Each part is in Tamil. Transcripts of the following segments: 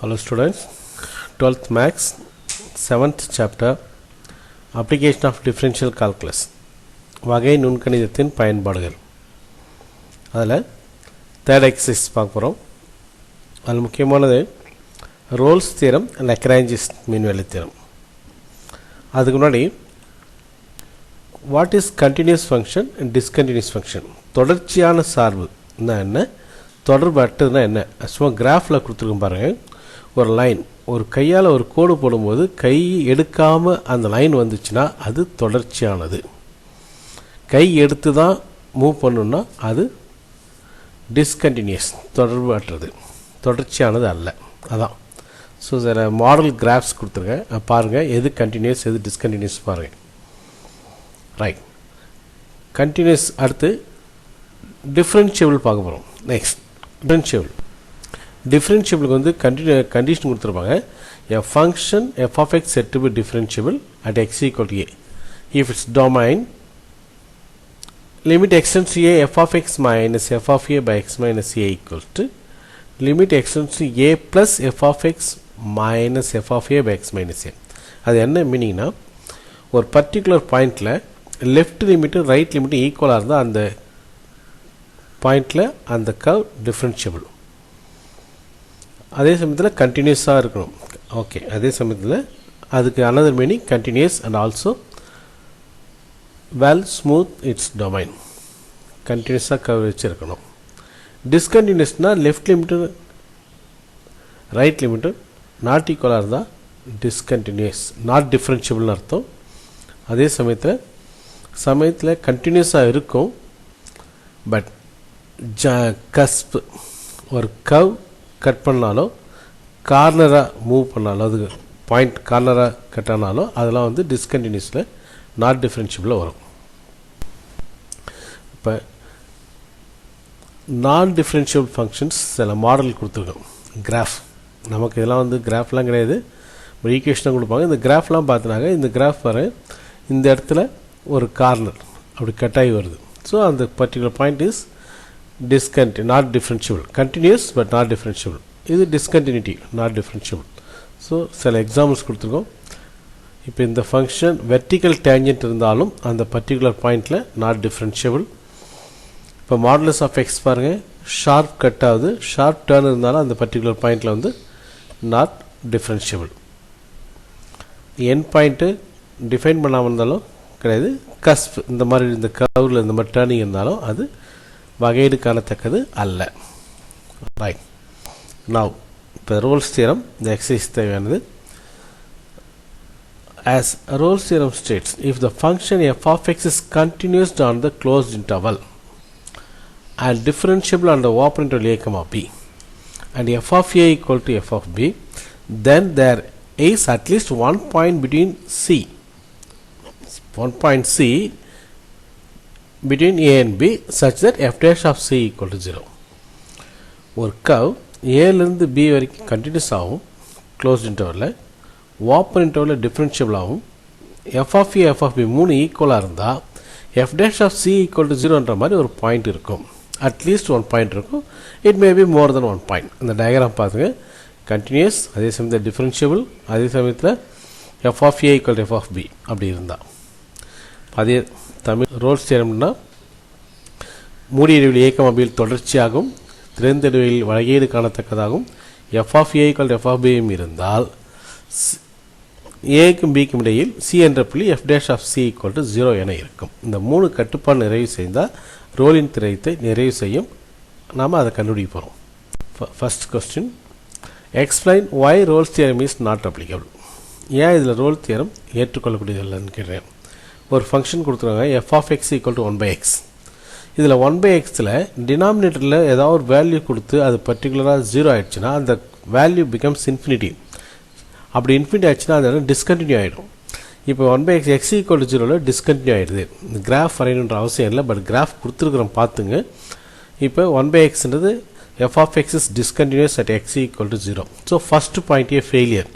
Hello students, 12th Max, 7th chapter, Application of Differential Calculus, வகை நுண்கணிதத்தின் பயன்பாடுகள். அதில் third exercise பார்க்க போகிறோம். அதில் முக்கியமானது Rolle's theorem, Lagrange's mean value theorem. அதுக்கு முன்னாடி what is continuous function and discontinuous function, தொடர்ச்சியான சார்பு என்ன, தொடர்பு அட்டதுன்னா என்ன. சும்மா கிராஃபில் கொடுத்துருக்கோம் பாருங்கள். ஒரு லைன், ஒரு கையால் ஒரு கோடு போடும்போது கை எடுக்காமல் அந்த லைன் வந்துச்சுன்னா அது தொடர்ச்சியானது. கை எடுத்து தான் மூவ் பண்ணணுன்னா அது டிஸ்கண்டினியூஸ், தொடர்பு அற்றது, தொடர்ச்சியானது அல்ல. அதான். ஸோ சில மாடல் கிராஃப்ஸ் கொடுத்துருக்கேன், பாருங்கள் எது கண்டினியூஸ் எது டிஸ்கண்டினியூஸ் பாருங்கள். Right, continuous. அடுத்து டிஃப்ரென்ஷியபிள் பார்க்க போகிறோம். நெக்ஸ்ட் டிஃப்ரென்ஷியபிளுக்கு வந்து கண்டிஷன் கொடுத்துருப்பாங்க. a function f of x said to be differentiable at x equal to a if its domain limit extends to a f of x minus f of a by x minus a equals to limit extends to a plus f of x minus f of a by x minus a. அது என்ன மீனிங்னா, ஒரு பர்டிகுலர் பாயிண்டில் லெஃப்ட் லிமிட்டும் ரைட் லிமிட்டும் ஈக்குவலாக இருந்தால் அந்த பாயிண்டில் அந்த கர்வ் டிஃப்ரென்ஷியபிள். அதே சமயத்தில் கண்டினியூஸாக இருக்கணும். ஓகே, அதே சமயத்தில் அதுக்கு another meaning continuous and also well smooth its domain. கண்டினியூஸாக கர்வ் வச்சுருக்கணும். டிஸ்கண்டினியூஸ்னால் left limit right limit not ஈக்குவலாக இருந்தால் டிஸ்கண்டினியூஸ், நாட் டிஃப்ரென்ஷியபிள்னு அர்த்தம். அதே சமயத்தில் கண்டினியூஸாக இருக்கும், பட் கஸ்ப், ஒரு கர்வ் கட் பண்ணாலோ கார்னராக மூவ் பண்ணாலோ, அது பாயிண்ட் கார்னராக கட் ஆனாலோ அதெல்லாம் வந்து டிஸ்கண்டினியூஸில் நாட் டிஃப்ரென்ஷியபிளில் வரும். இப்போ நான் டிஃப்ரென்ஷியபிள் ஃபங்க்ஷன்ஸ் சில மாடல் கொடுத்துருக்கோம். கிராஃப், நமக்கு இதெல்லாம் வந்து கிராஃப்லாம் கிடையாது, ஈக்குவேஷனாக கொடுப்பாங்க. இந்த கிராஃப்லாம் பார்த்தினாங்க, இந்த கிராஃப் வர இந்த இடத்துல ஒரு கார்னர் அப்படி கட்டாகி வருது. ஸோ அந்த particular point is not differentiable, continuous but not differentiable. இது discontinuity, not differentiable. ஸோ சில எக்ஸாம்பிள்ஸ் கொடுத்துருக்கோம். இப்போ இந்த ஃபங்க்ஷன் வெர்டிக்கல் டேஞ்சன்ட் இருந்தாலும் அந்த பர்டிகுலர் பாயிண்டில் நாட் டிஃப்ரென்ஷியபிள். இப்போ மாடுலஸ் ஆஃப் எக்ஸ் பாருங்கள், ஷார்ப் கட் ஆகுது, ஷார்ப் டேர்ன் இருந்தாலும் அந்த பர்டிகுலர் பாயிண்டில் வந்து not differentiable. N point define பண்ணாமல் இருந்தாலும் கிடையாது. கஸ்ப், இந்த மாதிரி இந்த கர்வில் இந்த மாதிரி டேர்னிங் இருந்தாலும் அது வகையீடு காணத்தக்கது அல்ல. ரைட், நவ் இப்போ ரோல்ஸ் தியரம், இந்த எக்ஸசைஸ் தேவையானது. as Rolle's theorem states, if the function f of x is continuous on the closed interval and differentiable on the open interval a comma b and f of a equal to f of b, then there is at least one point between c between a and b such that f dash of c equal to 0. ஒரு கர்வ் ஏலேருந்து பி வரைக்கும் கண்டினியூஸ் ஆகும் க்ளோஸ்ட் இன்டர்வலில், ஓப்பன் இன்டர்வலில் டிஃப்ரென்ஷியபிள் ஆகும். F of a f of b மூணு ஈக்குவலாக இருந்தால் f dash of C equal to 0ன்ற மாதிரி ஒரு பாயிண்ட் இருக்கும். அட்லீஸ்ட் ஒன் பாயிண்ட் இருக்கும். It may be more then one point. இந்த டயக்ராம் பார்த்துங்க. கண்டினியூஸ், அதே சமயத்தில் டிஃப்ரென்ஷியபிள், அதே சமயத்தில் f of A equal to F of b அப்படி இருந்தால். அதே தமிழ் ரோல்ஸ் தியரம்னா மூடிய இடைவெளி a, b தொடர்ச்சியாகவும் திறந்த இடைவெளியில் வகையீடு காணத்தக்கதாகவும் f of a equal to f of b இருந்தால் ஏக்கும் பிக்கும் இடையில் c என்ற புள்ளி f dash of c equal to 0 என இருக்கும். இந்த மூணு கட்டுப்பாடு நிறைவு செய்தால் ரோலின் திரையத்தை நிறைவு செய்யும். நாம் அதை கண்டுபிடிக்க போகிறோம். First question, explain why Rolle's theorem is not applicable. ஏன் இதில் ரோல் தியரம் ஏற்றுக்கொள்ளக்கூடியது இல்லைன்னு கேட்குறேன். ஒரு ஃபங்க்ஷன் கொடுத்துருவாங்க, f of x equal to 1/x. இதில் 1/xல் டினாமினேட்டரில் ஏதாவது ஒரு வேல்யூ கொடுத்து அது பர்டிகுலராக 0 ஆகிடுச்சுன்னா அந்த வேல்யூ பிகம்ஸ் இன்ஃபினிட்டி. அப்படி இன்ஃபினிட்டி ஆகிடுச்சுன்னா அது டிஸ்கண்டினியூ ஆகிடும். இப்போ 1/x x equal to 0ல் டிஸ்கண்டினியூ ஆகிடுது. இந்த கிராஃப் வரையணுன்ற அவசியம் இல்லை, பட் கிராஃப் கொடுத்துருக்குறோம் பார்த்துங்க. இப்போ 1/xன்றது f of x is discontinuous at x equal to 0. So first point a failure.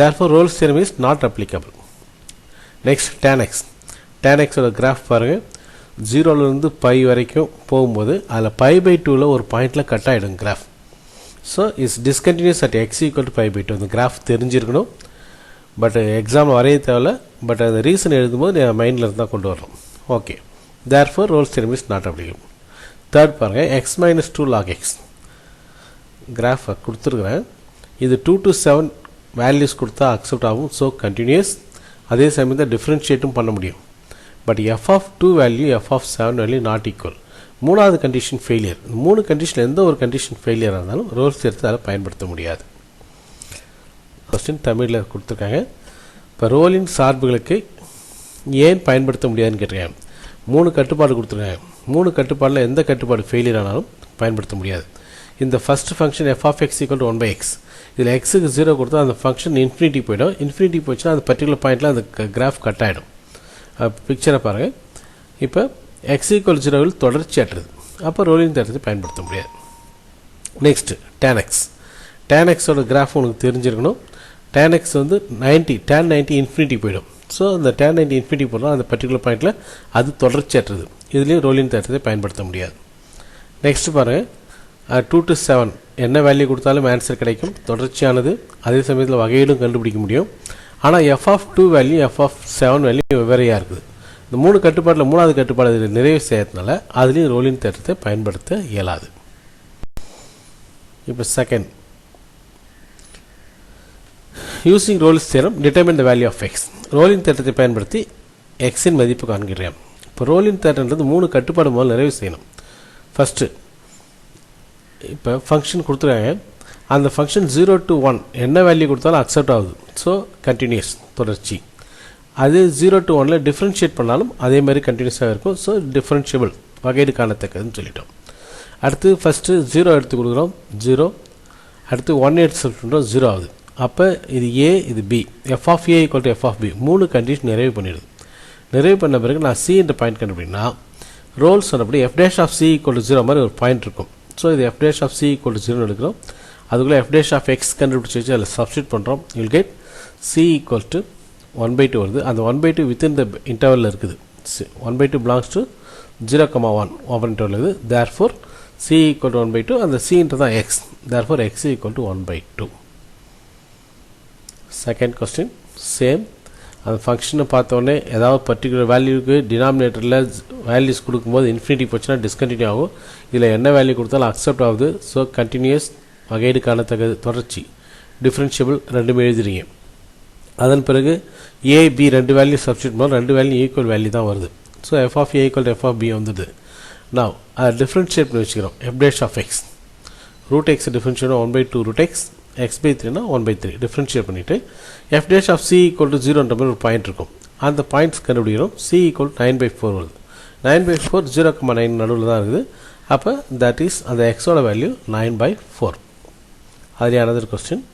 Therefore Rolle's theorem is not applicable. Next, tan x. tan x ஓட கிராஃப் பாருங்கள். 0லேருந்து பை வரைக்கும் போகும்போது அதில் π/2ல் ஒரு பாயிண்டில் கட் ஆகிடும் graph. So is discontinuous at x equal to pi by two. அந்த கிராஃப் தெரிஞ்சிருக்கணும், பட் எக்ஸாம் வரைய தேவையில்ல, பட் அந்த ரீசன் எழுதும்போது மைண்டில் இருந்தால் கொண்டு வரணும். Okay, therefore Rolle's theorem is not applicable. Third பாருங்கள், எக்ஸ் மைனஸ் 2 log எக்ஸ் கிராஃபை கொடுத்துருக்குறேன். இது 2 to 7 வேல்யூஸ் கொடுத்தா அக்செப்ட் ஆகும். ஸோ கண்டினியூஸ், அதே சமயத்தில் டிஃப்ரென்ஷியேட்டும் பண்ண முடியும். But f of 2 value F of 7 value not equal. மூணாவது கண்டிஷன் ஃபெயிலியர். 3 கண்டிஷன் எந்த ஒரு கண்டிஷன் ஃபெயிலியராக இருந்தாலும் ரோல்ஸ் தியரத்தை அதை பயன்படுத்த முடியாது. கொஸ்டின் தமிழில் கொடுத்துருக்காங்க. இப்போ ரோலின் சார்புகளுக்கு ஏன் பயன்படுத்த முடியாதுன்னு கேட்டிருக்காங்க. 3 கட்டுப்பாடு கொடுத்துருக்காங்க. 3 கட்டுப்பாடில் எந்த கட்டுப்பாடு ஃபெயிலியர் ஆனாலும் பயன்படுத்த முடியாது. இந்த first function f of x equal to 1/x. இதில் எக்ஸுக்கு 0 கொடுத்தா அந்த ஃபங்க்ஷன் இன்ஃபினிட்டி போயிடும். இன்ஃபினிட்டி போச்சுன்னா அந்த பர்டிகுலர் பாயிண்டில் அந்த கிராஃப் கட் ஆகிடும். பிக்சரை பாருங்கள். இப்போ எக்ஸ் ஈக்குவல் 0வில் தொடர்ச்சி ஆட்டுறது, அப்போ ரோலின் தேற்றத்தை பயன்படுத்த முடியாது. Next tan x. tan xோட கிராஃப் உங்களுக்கு தெரிஞ்சிருக்கணும். tan x வந்து 90, tan 90 இன்ஃபினிட்டி போயிடும். ஸோ அந்த tan 90 இன்ஃபினிட்டி போடுறோம், அந்த பர்டிகுலர் பாயிண்டில் அது தொடர்ச்சி ஆட்டுறது. இதுலேயும் ரோலின் தேற்றத்தை பயன்படுத்த முடியாது. நெக்ஸ்ட்டு பாருங்கள், 2 to 7 என்ன வேல்யூ கொடுத்தாலும் ஆன்சர் கிடைக்கும், தொடர்ச்சியானது. அதே சமயத்தில் வகையிலும் கண்டுபிடிக்க முடியும். ஆனால் F of 2 value F of 7 value வெவ்வேறையாக இருக்குது. இந்த 3 கட்டுப்பாட்டில் 3வது கட்டுப்பாடு இதில் நிறைவு செய்யறதுனால அதுலேயும் ரோலின் தேற்றத்தை பயன்படுத்த இயலாது. இப்போ second, using Rolle's theorem determine the value of X. ரோலின் தேற்றத்தை பயன்படுத்தி எக்ஸின் மதிப்பு காண்கிறேன். இப்போ ரோலின் தேற்றன்றது 3 கட்டுப்பாடு முதல் நிறைவு செய்யணும். ஃபஸ்ட்டு இப்போ ஃபங்க்ஷன் கொடுத்துருக்காங்க. அந்த ஃபங்க்ஷன் 0 to 1 என்ன வேல்யூ கொடுத்தாலும் அக்செப்ட் ஆகுது. ஸோ கண்டினியூஸ், தொடர்ச்சி. அது 0 to 1 டிஃப்ரென்ஷியேட் பண்ணாலும் அதே மாதிரி கண்டினியூஸாக இருக்கும். ஸோ டிஃப்ரென்ஷியபிள், வகையீடு காணத்தக்கதுன்னு சொல்லிட்டோம். அடுத்து ஃபஸ்ட்டு 0 எடுத்து கொடுக்குறோம், 0. அடுத்து 1 எடுத்து சொல்லிட்டோம், 0 ஆகுது. அப்போ இது ஏ, இது b. F of A equal to F of b 3 condition நிறைவு பண்ணிடுது. நிறைவு பண்ண பிறகு நான் சி என்ற பாயிண்ட் கண்டுபிடினா ரோல்ஸ் சொன்னபடி f dash of C equal to 0 மாதிரி ஒரு பாயிண்ட் இருக்கும். ஸோ இது f dash of C equal to 0 எடுக்கிறோம். அதுக்குள்ளே எஃப் டேஷ் ஆஃப் எக்ஸ் கண்டுபிடிச்சி வச்சு அதில் சப்ஸ்டியூட் பண்ணுறோம். You'll get C equal to 1/2 வருது. அந்த 1/2 வித்தின் த இன்டர்வலில் இருக்குது. 1/2 பிலாங்ஸ் டு 0,1 ஓப்பன் இன்டர்வல் இருக்குது. Therefore C equal to 1/2. அந்த சின்றது தான் X. Therefore X equal to 1/2. Second question same. அந்த ஃபங்க்ஷனை பார்த்தோன்னே ஏதாவது பர்டிகுலர் வேல்யூக்கு டினாமினேட்டரில் வேல்யூஸ் கொடுக்கும்போது இன்ஃபினிட்டி போச்சுன்னா டிஸ்கண்டினியூ ஆகும். இதில் என்ன வேல்யூ கொடுத்தாலும் அக்செப்ட் ஆகுது. ஸோ கண்டினியூஸ், வகையீடு காணத்தக்கது, தொடர்ச்சி, டிஃப்ரென்ஷியபிள் ரெண்டுமே எழுதுறீங்க. அதன் பிறகு ஏ பி 2 வேல்யூ சப்ஸ்டியூட் பண்ணால் 2 வேல்யூ ஈக்குவல் வேல்யூ தான் வருது. So F of A equal F of B வந்துடுது. நான் அதை டிஃப்ரென்ஷியேட் பண்ணி வச்சுக்கிறோம். F dash of X root X differentiate 1/2 root X, x/3 1/3 differentiate பண்ணிவிட்டு F dash of C equal to 0ன்ற மாதிரி ஒரு பாயிண்ட் இருக்கும். அந்த பாயிண்ட்ஸ் கண்டுபிடிக்கிறோம். சி ஈக்குவல் 9/4 வருது. 9/4 0,9 நடுவில் தான் இருக்குது. அப்போ தட் இஸ் அந்த எக்ஸோட வேல்யூ 9/4. அதுலேயே another question.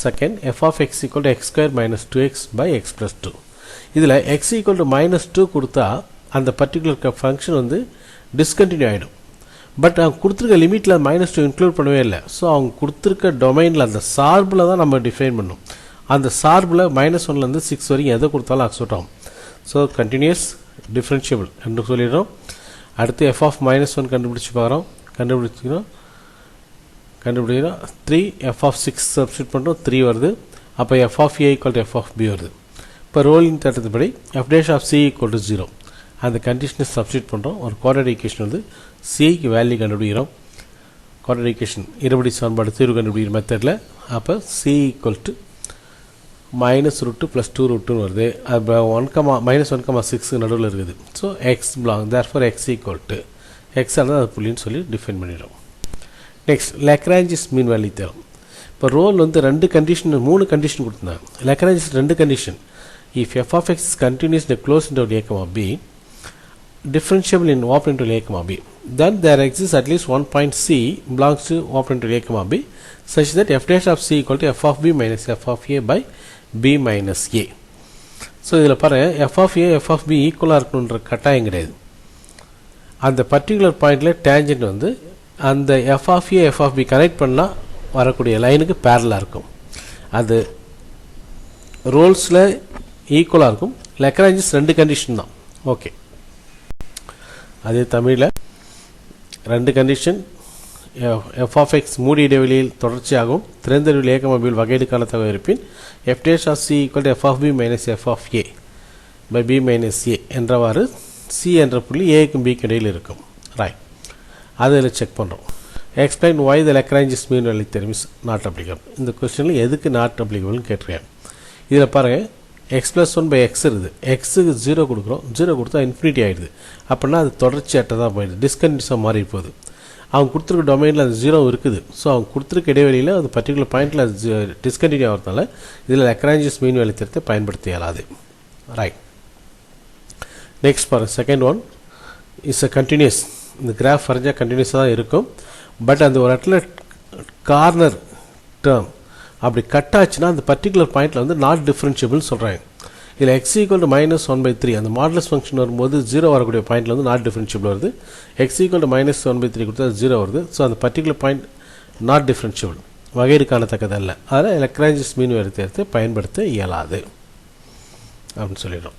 Second, f of x equal to x square minus 2x by x plus 2. இதில் எக்ஸ் ஈக்குவல் டு -2 கொடுத்தா அந்த பர்டிகுலர் ஃபங்க்ஷன் வந்து டிஸ்கண்டினியூ ஆகிடும். பட் அவங்க கொடுத்துருக்க லிமிட்டில் -2 இன்க்ளூட் பண்ணவே இல்லை. ஸோ அவங்க கொடுத்துருக்க டொமைனில் அந்த சார்பில் தான் நம்ம டிஃபைன் பண்ணணும். அந்த சார்பில் -1லேருந்து 6 வரைக்கும் எதை கொடுத்தாலும் அக்செப்ட் ஆகும். ஸோ கண்டினியூஸ், டிஃப்ரென்ஷியபிள் என்று சொல்லிடுறோம். அடுத்து எஃப் ஆஃப் -1 கண்டுபிடிச்சி பார்க்குறோம். கண்டுபிடிச்சிக்கிறோம் 3 எஃப் ஆஃப் 6 சப்ஸ்டியூட் பண்ணுறோம், 3 வருது. அப்போ F of A equal to F of B வருது. இப்போ ரோலிங் தேற்றத்துப்படி F dash of C equal to 0 அந்த கண்டிஷனை சப்ஸ்டியூட் பண்ணுறோம். ஒரு குவாட்ரேட்டிக் ஈக்குவேஷன் வந்து சிக்கு வேல்யூ கண்டுபிடிக்கிறோம். குவாட்ரேட்டிக் ஈக்குவேஷன் இருபடி சமன்பாடு தீர்வு கண்டுபிடிக்கிற மெத்தடில். அப்போ சி ஈக்குவல் டு -√2 + 2√2 வருது. அப்போ -1,6 நடுவில் இருக்குது. So X belong, therefore X equal to X ஆனது அது புள்ளின்னு சொல்லி டிஃபைன் பண்ணிடுறோம். நெக்ஸ்ட், லக்ராஞ்சிஸ் மீன் வேல்யூ தேரும். இப்போ ரோல் வந்து 2 கண்டிஷன் 3 கண்டிஷன் கொடுத்துருந்தாங்க. Lagrange's 2 condition. If f of x is continuous in close interval a, b, differentiable in open interval a, b, then there exists at least one point c belongs to open interval a, b such that f dash of c equal to f of b minus f of a by b minus a. So இதில் பாருங்கள், f of a f of b ஈக்குவலாக இருக்கணுன்ற கட்டாயம் கிடையாது. அந்த பர்டிகுலர் பாயிண்டில் டேஞ்சன்ட் வந்து அந்த f of a f of b connect பண்ணால் வரக்கூடிய லைனுக்கு பேரலாக இருக்கும். அது ரோல்ஸில் ஈக்குவலாக இருக்கும். லக்ராஞ்சிஸ் 2 கண்டிஷன் தான். ஓகே, அதே தமிழில் 2 கண்டிஷன் f of x மூடிய இடைவெளியில் தொடர்ச்சியாகவும் திறந்த இடைவெளி a, b வகையீடு காணத்தக்க இருப்பின் f dash of c equal to f of b minus f of a by b minus a என்றவாறு c என்ற புள்ளி a க்கும் b க்கும் இடையில் இருக்கும். ரைட், அதில் செக் பண்ணுறோம். Explain why the Lagrange's mean value theorem is not applicable. இந்த கொஸ்டினில் எதுக்கு நாட் அப்ளிகபிள்னு கேட்டிருக்கேன். இதில் பாருங்கள், எக்ஸ் ப்ளஸ் 1 பை எக்ஸ் இருக்குது. எக்ஸுக்கு 0 கொடுக்குறோம், 0 கொடுத்தா இன்ஃபினிட்டி ஆகிடுது. அப்படின்னா அது தொடர்ச்சியற்றதாக போயிடுது, டிஸ்கன்டினியூஸாக மாறி போகுது. அவங்க கொடுத்துருக்க டொமைனில் அது 0 இருக்குது. ஸோ அவங்க கொடுத்துருக்க இடைவெளியில் அது பர்டிகுலர் பாயிண்டில் அது டிஸ்கன்டினியூ ஆகிறதுனால இதில் Lagrange's mean value theorem பயன்படுத்த இயலாது. ரைட், நெக்ஸ்ட் பாருங்கள், second one is a continuous. இந்த கிராஃப் வரைஞ்சால் கண்டினியூஸாக தான் இருக்கும். பட் அந்த ஒரு இடத்துல கார்னர் டேர்ம் அப்படி கட் ஆச்சுன்னா அந்த பர்டிகுலர் பாயிண்டில் வந்து நாட் டிஃப்ரென்ஷியபிள்னு சொல்கிறாங்க. இதில் x ஈக்குவல் டு -1/3 அந்த மாடுலஸ் ஃபங்க்ஷன் வரும்போது 0 வரக்கூடிய பாயிண்டில் வந்து நாட் டிஃப்ரென்ஷியபிள் வருது. x ஈக்குவல் டு -1/3 கொடுத்தா 0 வருது. ஸோ அந்த பர்டிகுலர் பாயிண்ட் நாட் டிஃப்ரென்ஷியபிள், வகையீடு காணத்தக்கது அல்ல. அதில் Lagrange's mean value theorem பயன்படுத்த இயலாது அப்படின்னு சொல்லிடுறோம்.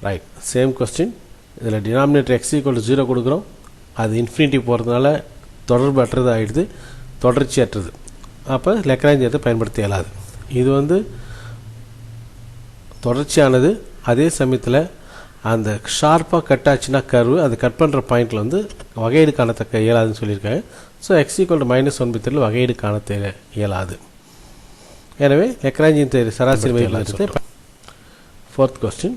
Right, same question. இதில் டினாமினேட்டர் x ஈக்குவல் டு 0 கொடுக்குறோம். அது இன்ஃபினிட்டி போகிறதுனால தொடர்பு அற்றது ஆகிடுது, தொடர்ச்சி அற்றது. அப்போ Lagrange பயன்படுத்த இயலாது. இது வந்து தொடர்ச்சியானது. அதே சமயத்தில் அந்த ஷார்ப்பாக கட் ஆச்சுன்னா கர்வு அது கட் பண்ணுற பாயிண்டில் வந்து வகையீடு காணத்தக்க இயலாதுன்னு சொல்லியிருக்காங்க. ஸோ x ஈக்குவல் டு -1/3 வகையீடு காண இயலாது. எனவே Lagrange's theorem சராசரி மதிப்பு. Fourth question,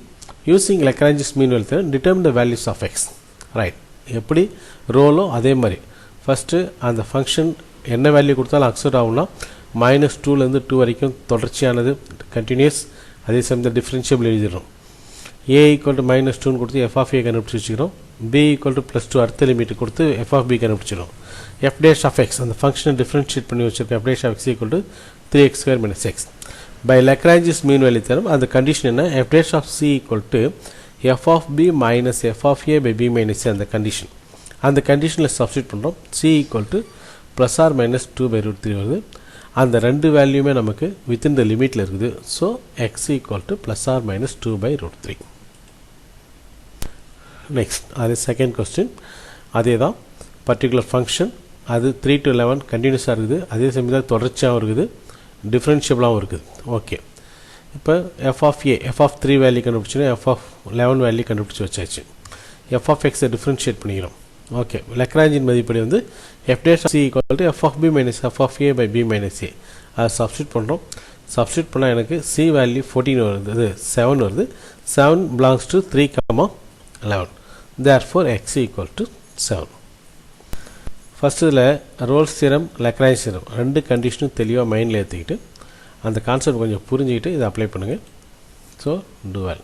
using Lagrange's mean value theorem determine the values of x. Right, எப்படி ரோலோ அதே மாதிரி ஃபஸ்ட்டு அந்த ஃபங்க்ஷன் என்ன வேல்யூ கொடுத்தாலும் அக்செப்ட் ஆகும்னா -2லேருந்து 2 வரைக்கும் தொடர்ச்சியானது, கண்டினியூஸ். அதே சமயத்தில் டிஃப்ரென்ஷியபிள் எழுதிடுறோம். a ஈக்குவல் டு -2 கொடுத்து f of a கண்டுபிடிச்சி வச்சுக்கிறோம். b ஈக்குவல் டு +2 அடுத்த லிமிட் கொடுத்து f of b கண்டுபிடிச்சிடும். f dash of x அந்த ஃபங்க்ஷனை டிஃப்ரென்ஷியேட் பண்ணி வச்சுருக்கோம். f dash of x equal to 3x² - x. By Lagrange's mean value theorem அந்த கண்டிஷன் என்ன, f dash of c equal to f of b minus f of a by b minus a அந்த கண்டிஷன். அந்த கண்டிஷனில் சப்ஸ்டியூட் பண்ணுறோம். c ஈக்குவல் டு +or-2/√3 வருது. அந்த ரெண்டு வேல்யூமே நமக்கு வித்தின் த லிமிட்டில் இருக்குது. So x equal to +or-2/√3. Next, அது செகண்ட் கொஸ்டின். அதே தான், பர்டிகுலர் ஃபங்க்ஷன் அது 3 to 11 கண்டினியூஸாக இருக்குது. அதே சமயத்தில் தொடர்ச்சியாகவும் இருக்குது, டிஃப்ரென்ஷியபிளாகவும் இருக்குது. ஓகே, இப்போ f of a, f of 3 value கண்டுபிடிச்சினா f of 11 வேல்யூ கண்டுபிடிச்சி வச்சாச்சு. f of x டிஃப்ரென்ஷியேட் பண்ணிக்கிறோம். ஓகே, Lagrange's மதிப்படி வந்து f dash c equal to f of b minus f of a by b minus a. அதை சப்ஸ்டியூட் பண்ணுறோம். சப்ஸ்டியூட் பண்ணால் எனக்கு c வேல்யூ 14 வருது, இது 7 வருது. 7 belongs to 3,11. therefore x equal to 7. First இதில் ரோல்ஸ் தியரம், Lagrange's தியரம் ரெண்டு கண்டிஷனும் தெளிவாக மைண்டில் ஏற்றிக்கிட்டு அந்த கான்செப்ட் கொஞ்சம் புரிஞ்சுக்கிட்டு இதை அப்ளை பண்ணுங்கள். So do well.